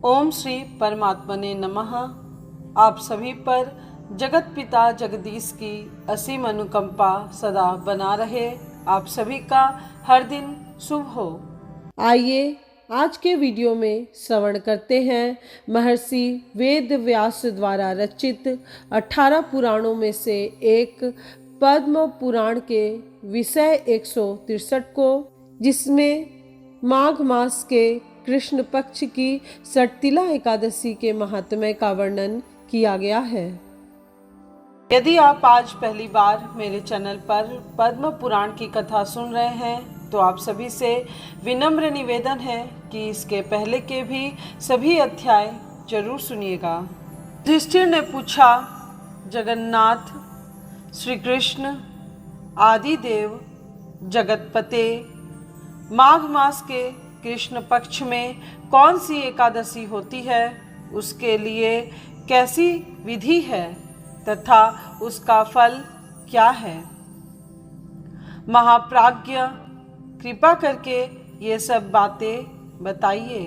ओम श्री परमात्मने नमः। आप सभी पर जगत पिता जगदीश की असीम अनुकंपा सदा बना रहे। आप सभी का हर दिन शुभ हो। आइए आज के वीडियो में श्रवण करते हैं महर्षि वेद व्यास द्वारा रचित 18 पुराणों में से एक पद्म पुराण के विषय 163 को, जिसमें माघ मास के कृष्ण पक्ष की सटतिला एकादशी के महात्म्य का वर्णन किया गया है। यदि आप आज पहली बार मेरे चैनल पर पद्म पुराण की कथा सुन रहे हैं तो आप सभी से विनम्र निवेदन है कि इसके पहले के भी सभी अध्याय जरूर सुनिएगा। युधिष्ठिर ने पूछा, जगन्नाथ, श्री कृष्ण, आदिदेव, जगतपते, माघ मास के कृष्ण पक्ष में कौन सी एकादशी होती है, उसके लिए कैसी विधि है तथा उसका फल क्या है। महाप्राज्ञ, कृपा करके ये सब बातें बताइए।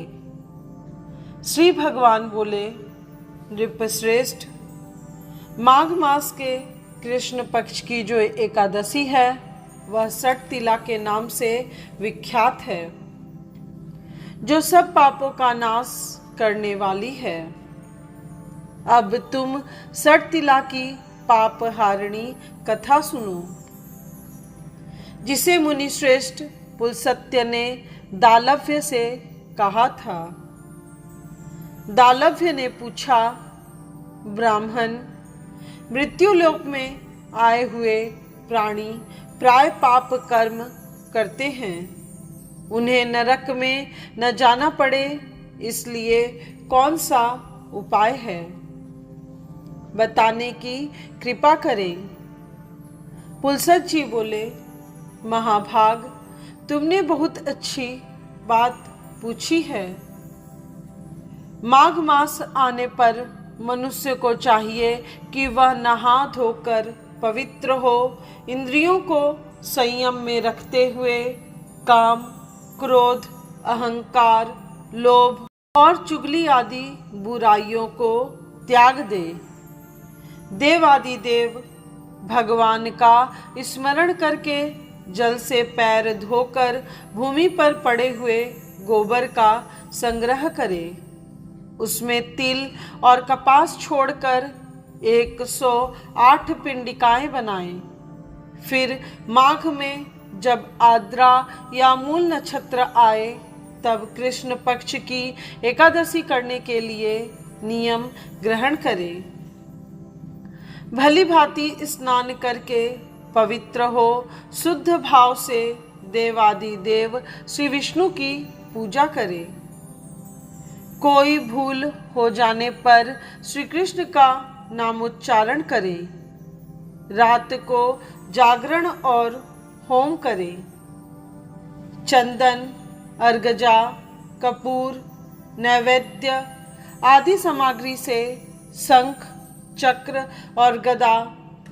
श्री भगवान बोले, नृपश्रेष्ठ, माघ मास के कृष्ण पक्ष की जो एकादशी है वह सटतिला के नाम से विख्यात है, जो सब पापों का नाश करने वाली है। अब तुम सटतिला की पाप हारिणी कथा सुनो, जिसे मुनि श्रेष्ठ पुलस्त्य ने दालव्य से कहा था। दालव्य ने पूछा, ब्राह्मण, मृत्युलोक में आए हुए प्राणी प्राय पाप कर्म करते हैं, उन्हें नरक में न जाना पड़े, इसलिए कौन सा उपाय है, बताने की कृपा करें। पुलस्त्य जी बोले, महाभाग, तुमने बहुत अच्छी बात पूछी है। माघ मास आने पर मनुष्य को चाहिए कि वह नहा धोकर पवित्र हो, इंद्रियों को संयम में रखते हुए काम, क्रोध, अहंकार, लोभ और चुगली आदि बुराइयों को त्याग दे। देवादिदेव भगवान का स्मरण करके जल से पैर धोकर भूमि पर पड़े हुए गोबर का संग्रह करे, उसमें तिल और कपास छोड़कर 108 पिंडिकाएं बनाएं। फिर माघ में जब आद्रा या मूल नक्षत्र आए तब कृष्ण पक्ष की एकादशी करने के लिए नियम ग्रहण करें। भली भांति स्नान करके पवित्र हो शुद्ध भाव से देवादि देव श्री विष्णु की पूजा करें। कोई भूल हो जाने पर श्री कृष्ण का नामोच्चारण करें। रात को जागरण और होम करें। चंदन, अर्गजा, कपूर, नैवेद्य आदि सामग्री से शंख, चक्र और गदा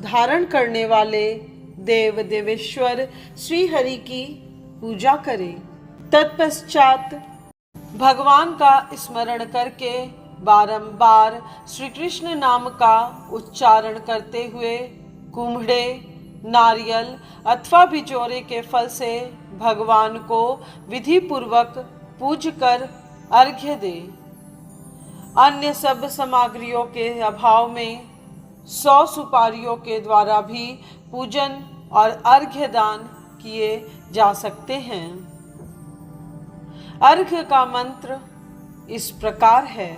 धारण करने वाले देव देवेश्वर श्री हरि की पूजा करें। तत्पश्चात भगवान का स्मरण करके बारंबार श्री कृष्ण नाम का उच्चारण करते हुए कुम्हड़े, नारियल अथवा बिजोरे के फल से भगवान को विधि पूर्वक पूज कर अर्घ्य दे। अन्य सब सामग्रियों के अभाव में 100 सुपारियों के द्वारा भी पूजन और अर्घ्य दान किए जा सकते हैं। अर्घ्य का मंत्र इस प्रकार है,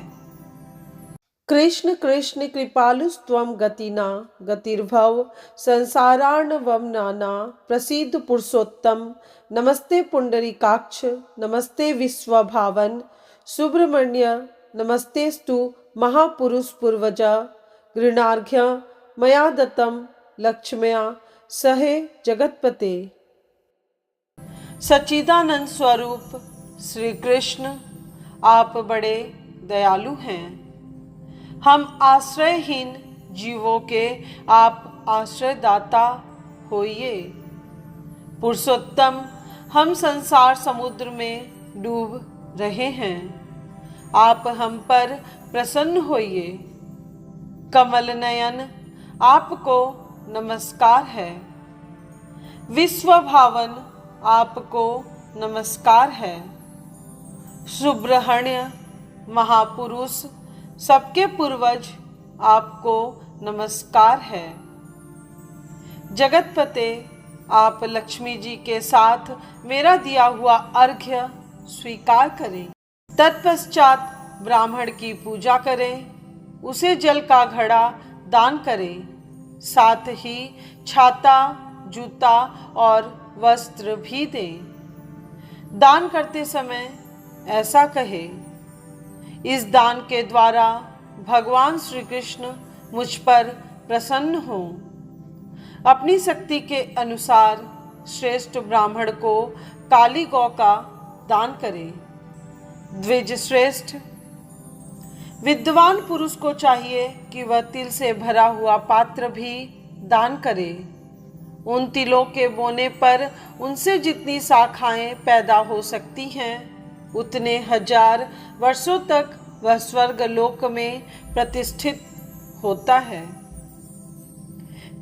कृष्ण कृष्ण कृपालुस्त्वं गतिना गतिर्भव संसारार्णवं नाना प्रसिद्ध पुरुषोत्तम, नमस्ते पुंडरीकाक्ष, नमस्ते विश्वभावन सुब्रह्मण्य, नमस्तेस्तु महापुरुष पूर्वजा, गृणार्घ्य मया दत्तम लक्ष्म्या सहे जगतपते। सच्चिदानंद स्वरूप श्री कृष्ण, आप बड़े दयालु हैं। हम आश्रयहीन जीवों के आप आश्रयदाता होइए। पुरुषोत्तम, हम संसार समुद्र में डूब रहे हैं। आप हम पर प्रसन्न होइए। कमल नयन आपको नमस्कार है। विश्व भावन आपको नमस्कार है। सुब्रह्मण्य महापुरुष सबके पूर्वज आपको नमस्कार है। जगतपते आप लक्ष्मी जी के साथ मेरा दिया हुआ अर्घ्य स्वीकार करें। तत्पश्चात ब्राह्मण की पूजा करें, उसे जल का घड़ा दान करें, साथ ही छाता, जूता और वस्त्र भी दें। दान करते समय ऐसा कहे, इस दान के द्वारा भगवान श्री कृष्ण मुझ पर प्रसन्न हों। अपनी शक्ति के अनुसार श्रेष्ठ ब्राह्मण को काली गौ का दान करें। द्विज श्रेष्ठ विद्वान पुरुष को चाहिए कि वह तिल से भरा हुआ पात्र भी दान करे। उन तिलों के बोने पर उनसे जितनी शाखाएं पैदा हो सकती हैं, उतने हजार वर्षों तक वह स्वर्ग लोक में प्रतिष्ठित होता है।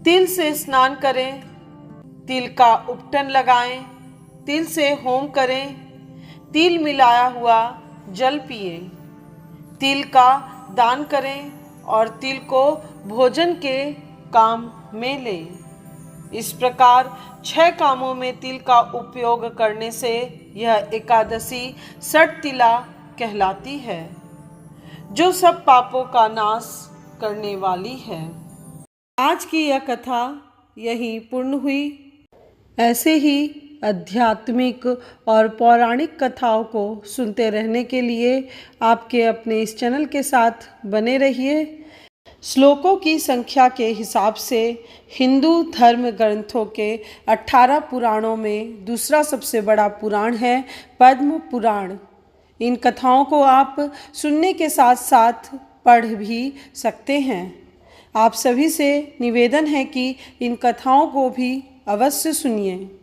तिल से स्नान करें, तिल का उपटन लगाएं, तिल से होम करें, तिल मिलाया हुआ जल पिए, तिल का दान करें और तिल को भोजन के काम में लें। इस प्रकार 6 कामों में तिल का उपयोग करने से यह एकादशी षटतिला कहलाती है, जो सब पापों का नाश करने वाली है। आज की यह कथा यहीं पूर्ण हुई। ऐसे ही आध्यात्मिक और पौराणिक कथाओं को सुनते रहने के लिए आपके अपने इस चैनल के साथ बने रहिए। श्लोकों की संख्या के हिसाब से हिंदू धर्म ग्रंथों के 18 पुराणों में दूसरा सबसे बड़ा पुराण है पद्म पुराण। इन कथाओं को आप सुनने के साथ साथ पढ़ भी सकते हैं। आप सभी से निवेदन है कि इन कथाओं को भी अवश्य सुनिए।